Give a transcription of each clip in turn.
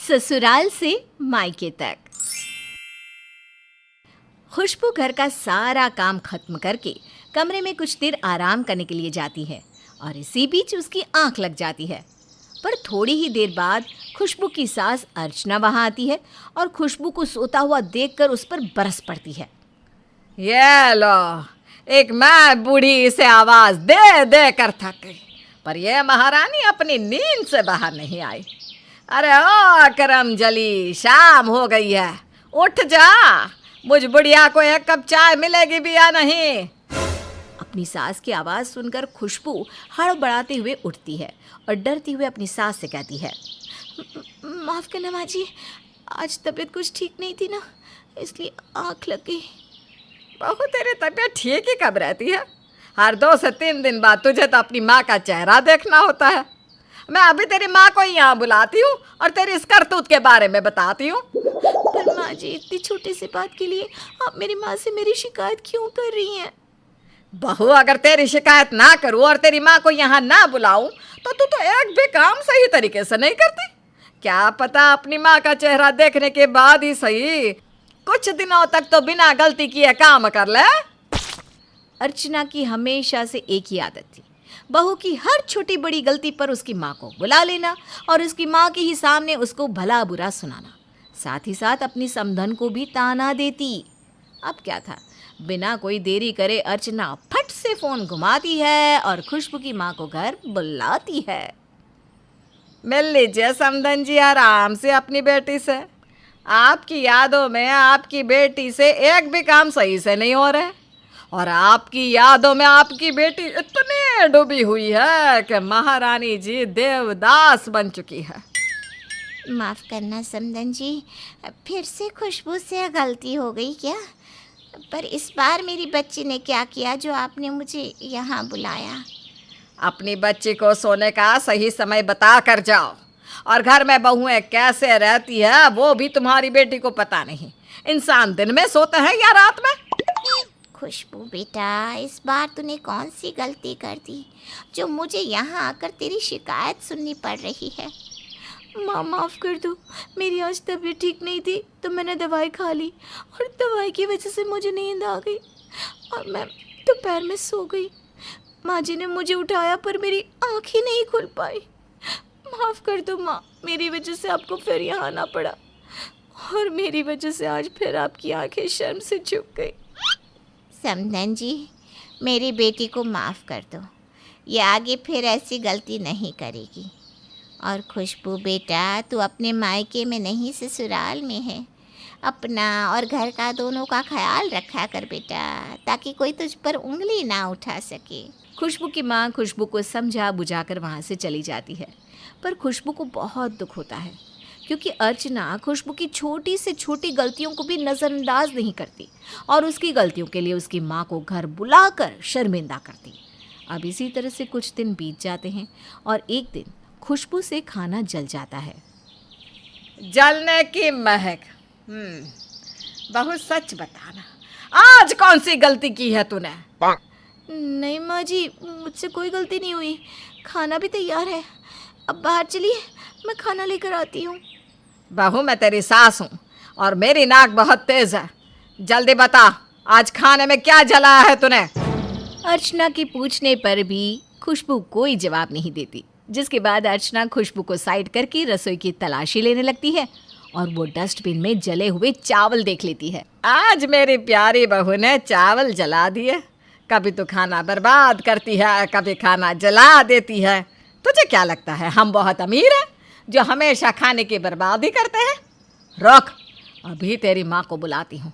ससुराल से मायके तक। खुशबू घर का सारा काम खत्म करके कमरे में कुछ देर आराम करने के लिए जाती है और इसी बीच उसकी आंख लग जाती है। पर थोड़ी ही देर बाद खुशबू की सास अर्चना वहां आती है और खुशबू को सोता हुआ देखकर उस पर बरस पड़ती है। ये लो, एक मैं बूढ़ी से आवाज दे दे कर थक गई, पर यह महारानी अपनी नींद से बाहर नहीं आई। अरे ओ करम जली, शाम हो गई है, उठ जा, मुझ बुढ़िया को एक कप चाय मिलेगी भी या नहीं। अपनी सास की आवाज़ सुनकर खुशबू हड़बड़ाते हुए उठती है और डरती हुए अपनी सास से कहती है, माफ़ करना माँ जी, आज तबीयत कुछ ठीक नहीं थी ना, इसलिए आँख लग गई। बहू, तेरी तबीयत ठीक ही कब रहती है? हर 2 से 3 दिन बाद तुझे तो अपनी माँ का चेहरा देखना होता है। मैं अभी तेरी माँ को ही यहाँ बुलाती हूँ और तेरी इस करतूत के बारे में बताती हूँ। पर माँ जी, इतनी छोटी सी बात के लिए आप मेरी माँ से मेरी शिकायत क्यों कर रही हैं? बहू, अगर तेरी शिकायत ना करूँ और तेरी माँ को यहाँ ना बुलाऊं तो तू तो एक भी काम सही तरीके से नहीं करती। क्या पता अपनी माँ का चेहरा देखने के बाद ही सही कुछ दिनों तक तो बिना गलती किए काम कर ले। अर्चना की हमेशा से एक ही आदत थी, बहू की हर छोटी बड़ी गलती पर उसकी माँ को बुला लेना और उसकी माँ के ही सामने उसको भला बुरा सुनाना, साथ ही साथ अपनी समधन को भी ताना देती। अब क्या था, बिना कोई देरी करे अर्चना फट से फ़ोन घुमाती है और खुशबू की माँ को घर बुलाती है। मिल लीजिए समधन जी आराम से अपनी बेटी से। आपकी यादों में आपकी बेटी से एक भी काम सही से नहीं हो रहा है और आपकी यादों में आपकी बेटी इतनी डूबी हुई है कि महारानी जी देवदास बन चुकी है। माफ़ करना समधन जी, फिर से खुशबू से गलती हो गई क्या? पर इस बार मेरी बच्ची ने क्या किया जो आपने मुझे यहाँ बुलाया? अपनी बच्ची को सोने का सही समय बता कर जाओ, और घर में बहुएं कैसे रहती है वो भी तुम्हारी बेटी को पता नहीं। इंसान दिन में सोते हैं या रात में? खुशबू बेटा, इस बार तूने कौन सी गलती कर दी जो मुझे यहाँ आकर तेरी शिकायत सुननी पड़ रही है? माँ माफ़ कर दो, मेरी आज तबीयत ठीक नहीं थी तो मैंने दवाई खा ली और दवाई की वजह से मुझे नींद आ गई और मैं दोपहर में सो गई। माँ जी ने मुझे उठाया पर मेरी आँख ही नहीं खुल पाई। माफ़ कर दो माँ, मेरी वजह से आपको फिर यहाँ आना पड़ा और मेरी वजह से आज फिर आपकी आँखें शर्म से झुक गई। समधन जी, मेरी बेटी को माफ़ कर दो, ये आगे फिर ऐसी गलती नहीं करेगी। और खुशबू बेटा, तू अपने मायके में नहीं ससुराल में है, अपना और घर का दोनों का ख्याल रखा कर बेटा, ताकि कोई तुझ पर उंगली ना उठा सके। खुशबू की माँ खुशबू को समझा बुझाकर वहाँ से चली जाती है, पर खुशबू को बहुत दुख होता है क्योंकि अर्चना खुशबू की छोटी से छोटी गलतियों को भी नज़रअंदाज नहीं करती और उसकी गलतियों के लिए उसकी माँ को घर बुलाकर शर्मिंदा करती। अब इसी तरह से कुछ दिन बीत जाते हैं और एक दिन खुशबू से खाना जल जाता है। जलने की महक। बहुत सच बताना, आज कौन सी गलती की है तूने? नहीं माँ जी, मुझसे कोई गलती नहीं हुई, खाना भी तैयार है, अब बाहर चलिए, मैं खाना लेकर आती हूँ। बहू, मैं तेरी सास हूँ और मेरी नाक बहुत तेज है, जल्दी बता आज खाने में क्या जलाया है तूने? अर्चना के पूछने पर भी खुशबू कोई जवाब नहीं देती, जिसके बाद अर्चना खुशबू को साइड करके रसोई की तलाशी लेने लगती है और वो डस्टबिन में जले हुए चावल देख लेती है। आज मेरी प्यारी बहू ने चावल जला दिए। कभी तो खाना बर्बाद करती है, कभी खाना जला देती है। तुझे क्या लगता है हम बहुत अमीर हैं जो हमेशा खाने की बर्बादी करते हैं? रुक, अभी तेरी माँ को बुलाती हूँ।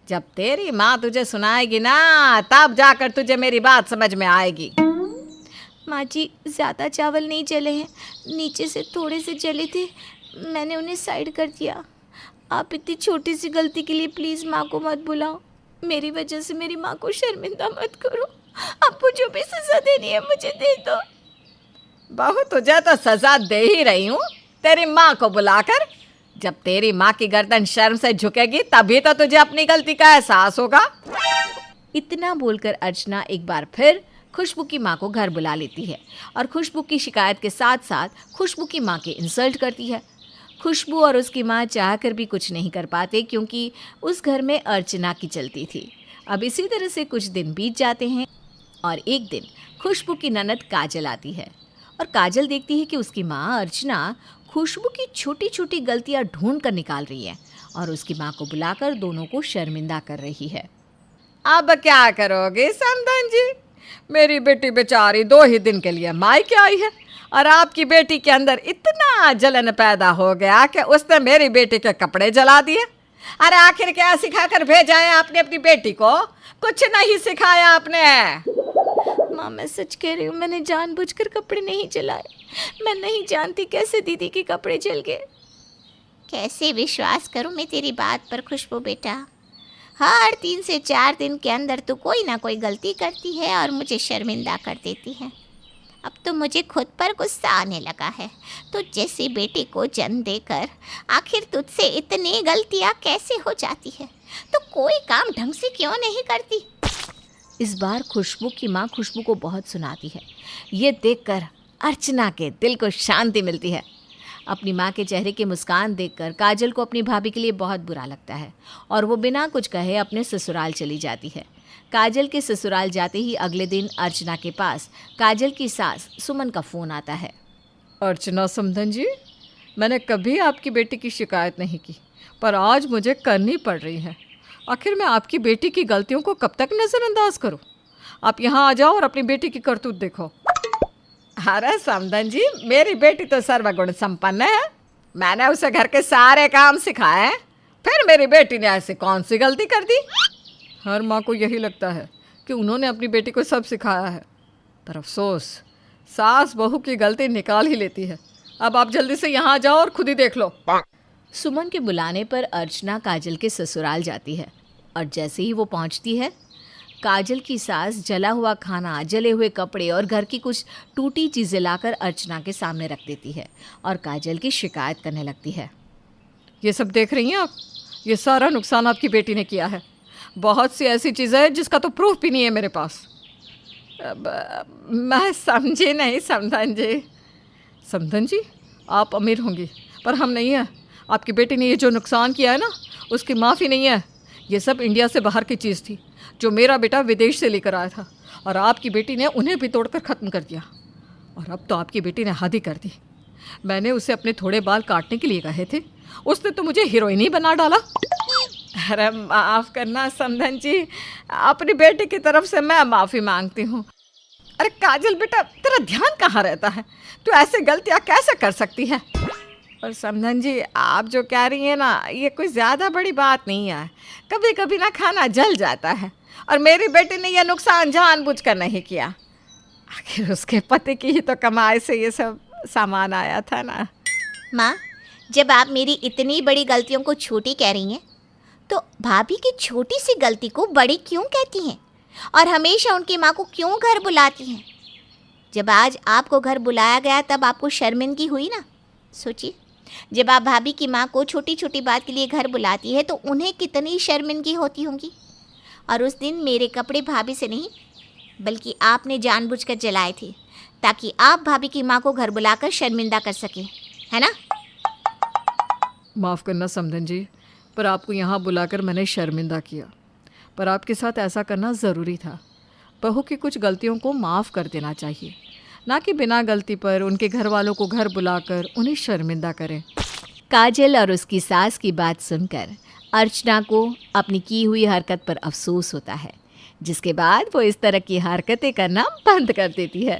जब तेरी माँ तुझे सुनाएगी ना, तब जाकर तुझे मेरी बात समझ में आएगी। माँ जी, ज़्यादा चावल नहीं जले हैं, नीचे से थोड़े से जले थे, मैंने उन्हें साइड कर दिया। आप इतनी छोटी सी गलती के लिए प्लीज़ माँ को मत बुलाओ, मेरी वजह से मेरी माँ को शर्मिंदा मत करो। आपको जो भी सज़ा देनी है मुझे दे दो। बहू, तुझे तो सज़ा दे ही रही हूँ तेरी माँ को बुलाकर। जब तेरी माँ की गर्दन शर्म से झुकेगी तभी तो तुझे अपनी गलती का एहसास होगा। इतना बोलकर अर्चना एक बार फिर खुशबू की माँ को घर बुला लेती है और खुशबू की शिकायत के साथ साथ खुशबू की माँ की इंसल्ट करती है। खुशबू और उसकी माँ चाहकर भी कुछ नहीं कर पाते क्योंकि उस घर में अर्चना की चलती थी। अब इसी तरह से कुछ दिन बीत जाते हैं और एक दिन खुशबू की ननद काजल आती है और काजल देखती है कि उसकी माँ अर्चना खुशबू की छोटी छोटी गलतियाँ ढूंढ कर निकाल रही है और उसकी माँ को बुलाकर दोनों को शर्मिंदा कर रही है। अब क्या करोगे समधन जी? मेरी बेटी बेचारी 2 ही दिन के लिए मायके आई है और आपकी बेटी के अंदर इतना जलन पैदा हो गया कि उसने मेरी बेटी के कपड़े जला दिए। अरे आखिर क्या सिखाकर भेजा है आपने अपनी बेटी को? कुछ नहीं सिखाया आपने। माँ मैं सच कह रही हूँ, मैंने जानबूझकर कपड़े नहीं जलाए। मैं नहीं जानती कैसे दीदी के कपड़े जल गए। कैसे विश्वास करूं मैं तेरी बात पर खुशबू बेटा। हर 3 से 4 दिन के अंदर तू कोई ना कोई गलती करती है और मुझे शर्मिंदा कर देती है। अब तो मुझे खुद पर गुस्सा आने लगा है। तुझ जैसी बेटी को जन्म देकर आखिर तुझसे इतनी गलतियां कैसे हो जाती है? तो कोई काम ढंग से क्यों नहीं करती? इस बार खुशबू की माँ खुशबू को बहुत सुनाती है। ये देखकर अर्चना के दिल को शांति मिलती है। अपनी माँ के चेहरे की मुस्कान देखकर काजल को अपनी भाभी के लिए बहुत बुरा लगता है और वो बिना कुछ कहे अपने ससुराल चली जाती है। काजल के ससुराल जाते ही अगले दिन अर्चना के पास काजल की सास सुमन का फ़ोन आता है। अर्चना समधन जी, मैंने कभी आपकी बेटी की शिकायत नहीं की, पर आज मुझे करनी पड़ रही है। आखिर मैं आपकी बेटी की गलतियों को कब तक नज़रअंदाज करूं? आप यहाँ आ जाओ और अपनी बेटी की करतूत देखो। अरे समधन जी, मेरी बेटी तो सर्वगुण संपन्न है। मैंने उसे घर के सारे काम सिखाए हैं, फिर मेरी बेटी ने ऐसी कौन सी गलती कर दी? हर माँ को यही लगता है कि उन्होंने अपनी बेटी को सब सिखाया है, पर अफसोस सास बहू की गलती निकाल ही लेती है। अब आप जल्दी से यहाँ आ जाओ और खुद ही देख लो। सुमन के बुलाने पर अर्चना काजल के ससुराल जाती है और जैसे ही वो पहुंचती है, काजल की सास जला हुआ खाना, जले हुए कपड़े और घर की कुछ टूटी चीज़ें लाकर अर्चना के सामने रख देती है और काजल की शिकायत करने लगती है। ये सब देख रही हैं आप? ये सारा नुकसान आपकी बेटी ने किया है। बहुत सी ऐसी चीज़ें हैं जिसका तो प्रूफ भी नहीं है मेरे पास। मैं समझी नहीं समधन जी। समधन जी, आप अमीर होंगी पर हम नहीं हैं। आपकी बेटी ने ये जो नुकसान किया है ना, उसकी माफ़ी नहीं है। ये सब इंडिया से बाहर की चीज़ थी जो मेरा बेटा विदेश से लेकर आया था और आपकी बेटी ने उन्हें भी तोड़कर ख़त्म कर दिया। और अब तो आपकी बेटी ने हद ही कर दी। मैंने उसे अपने थोड़े बाल काटने के लिए कहे थे, उसने तो मुझे हीरोइन ही बना डाला। अरे माफ़ करना समधन जी, अपनी बेटी की तरफ से मैं माफ़ी मांगती हूँ। अरे काजल बेटा, तेरा ध्यान कहाँ रहता है? तू ऐसे गलतियाँ कैसे कर सकती है? और समधन जी, आप जो कह रही हैं ना, ये कोई ज़्यादा बड़ी बात नहीं है। कभी कभी ना खाना जल जाता है और मेरी बेटी ने यह नुकसान जानबूझकर नहीं किया। आखिर उसके पति की ही तो कमाई से ये सब सामान आया था ना। माँ, जब आप मेरी इतनी बड़ी गलतियों को छोटी कह रही हैं, तो भाभी की छोटी सी गलती को बड़ी क्यों कहती हैं और हमेशा उनकी माँ को क्यों घर बुलाती हैं? जब आज आपको घर बुलाया गया तब आपको शर्मिंदगी हुई ना? सोचिए, जब आप भाभी की माँ को छोटी छोटी बात के लिए घर बुलाती है तो उन्हें कितनी शर्मिंदगी होती होंगी। और उस दिन मेरे कपड़े भाभी से नहीं बल्कि आपने जानबूझकर जलाए थे ताकि आप भाभी की माँ को घर बुलाकर शर्मिंदा कर सकें, है ना? माफ़ करना समधन जी, पर आपको यहाँ बुलाकर मैंने शर्मिंदा किया, पर आपके साथ ऐसा करना ज़रूरी था। बहू की कुछ गलतियों को माफ़ कर देना चाहिए, ना कि बिना गलती पर उनके घर वालों को घर बुलाकर उन्हें शर्मिंदा करें। काजल और उसकी सास की बात सुनकर अर्चना को अपनी की हुई हरकत पर अफसोस होता है, जिसके बाद वो इस तरह की हरकतें करना बंद कर देती है।